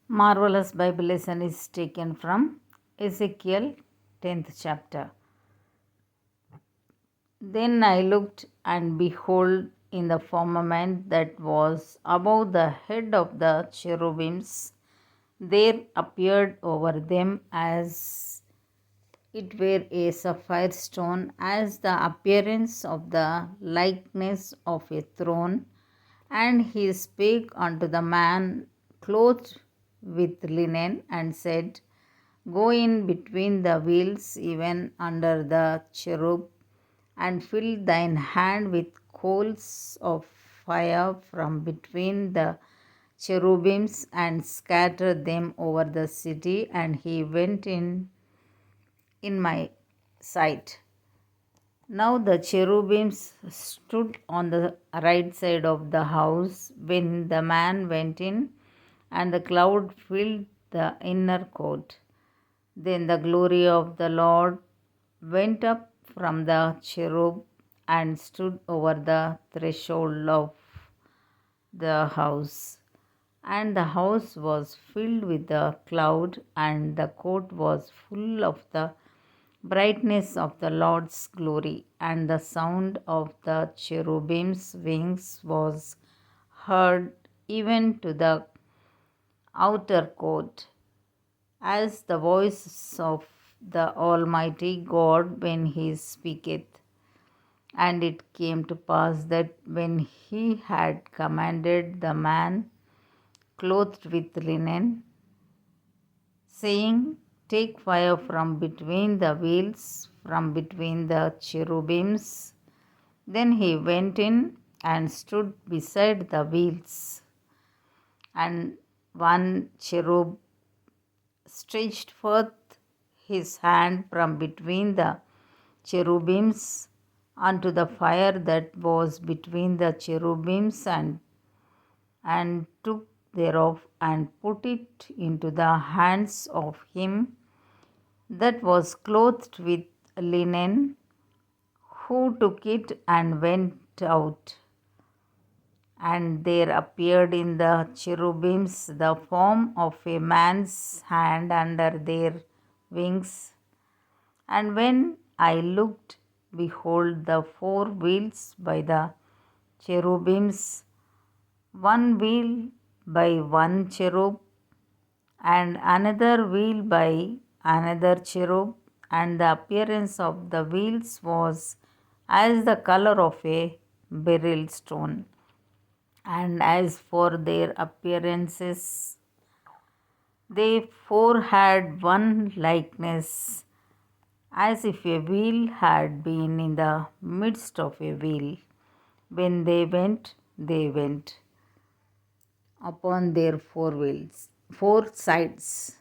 Marvelous Bible lesson is taken from Ezekiel 10th chapter. Then I looked, and behold, in the firmament that was above the head of the cherubims, there appeared over them as it were a sapphire stone, as the appearance of the likeness of a throne. And he spake unto the man clothed with linen, and said, Go in between the wheels, even under the cherub, and fill thine hand with coals of fire from between the cherubims, and scatter them over the city. And he went in my sight. Now the cherubims stood on the right side of the house when the man went in, and the cloud filled the inner court. Then the glory of the Lord went up from the cherub and stood over the threshold of the house. And the house was filled with the cloud, and the court was full of the brightness of the Lord's glory. And the sound of the cherubim's wings was heard even to the outer court, as the voice of the Almighty God when he speaketh. And it came to pass that when he had commanded the man clothed with linen, saying, Take fire from between the wheels, from between the cherubims, then he went in and stood beside the wheels. And one cherub stretched forth his hand from between the cherubims unto the fire that was between the cherubims, and took thereof, and put it into the hands of him that was clothed with linen, who took it and went out. And there appeared in the cherubims the form of a man's hand under their wings. And when I looked, behold, the four wheels by the cherubims, one wheel by one cherub, and another wheel by another cherub, and the appearance of the wheels was as the color of a beryl stone. And as for their appearances, they four had one likeness, as if a wheel had been in the midst of a wheel. When they went upon their four sides.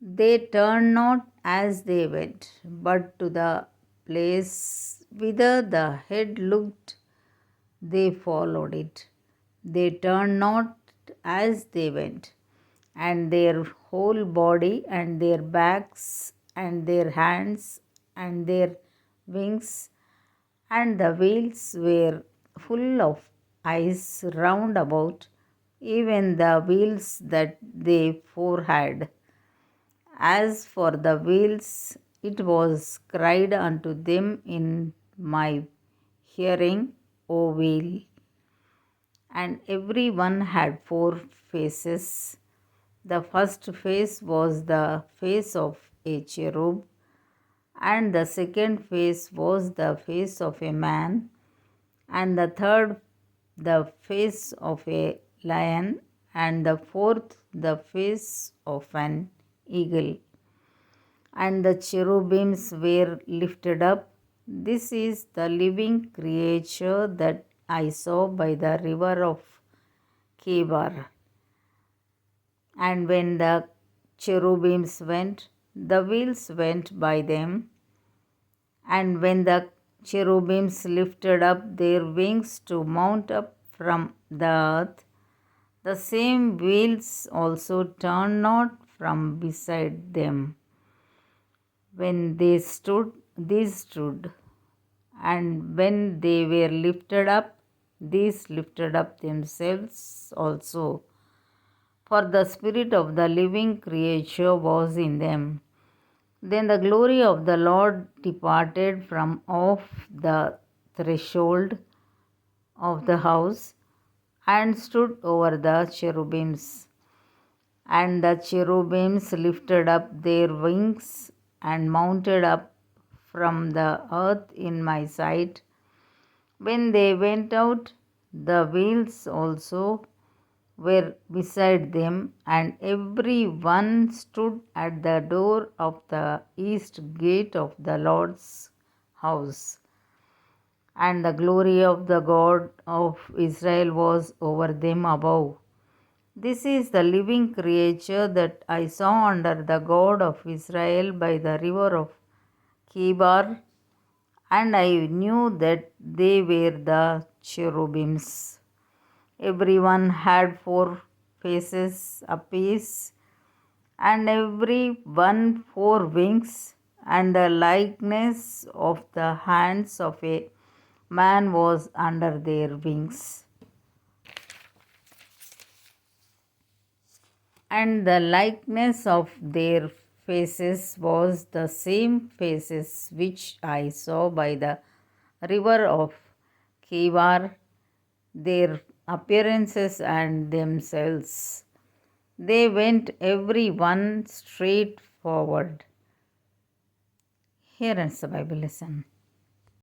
They turned not as they went, but to the place whither the head looked, they followed it. They turned not as they went, and their whole body, and their backs, and their hands, and their wings, and the wheels were full of eyes round about, even the wheels that they four had. As for the wheels, it was cried unto them in my hearing, O wheel. And every one had four faces. The first face was the face of a cherub, and the second face was the face of a man, and the third the face of a lion, and the fourth the face of an eagle. And the cherubims were lifted up. This is the living creature that I saw by the river of Kebar. And when the cherubims went, the wheels went by them. And when the cherubims lifted up their wings to mount up from the earth, the same wheels also turned not from beside them. When they stood, these stood. And when they were lifted up, these lifted up themselves also. for the spirit of the living creature was in them. Then the glory of the Lord departed from off the threshold of the house and stood over the cherubims. And the cherubims lifted up their wings and mounted up from the earth in my sight. When they went out, the wheels also were beside them, and every one stood at the door of the east gate of the Lord's house. And the glory of the God of Israel was over them above. This is the living creature that I saw under the God of Israel by the river of Chebar, and I knew that they were the cherubims. Everyone had 4 faces apiece, and every one 4 wings, and the likeness of the hands of a man was under their wings. And the likeness of their faces was the same faces which I saw by the river of Chebar, their appearances and themselves. They went every one straight forward. Here ends the Bible lesson.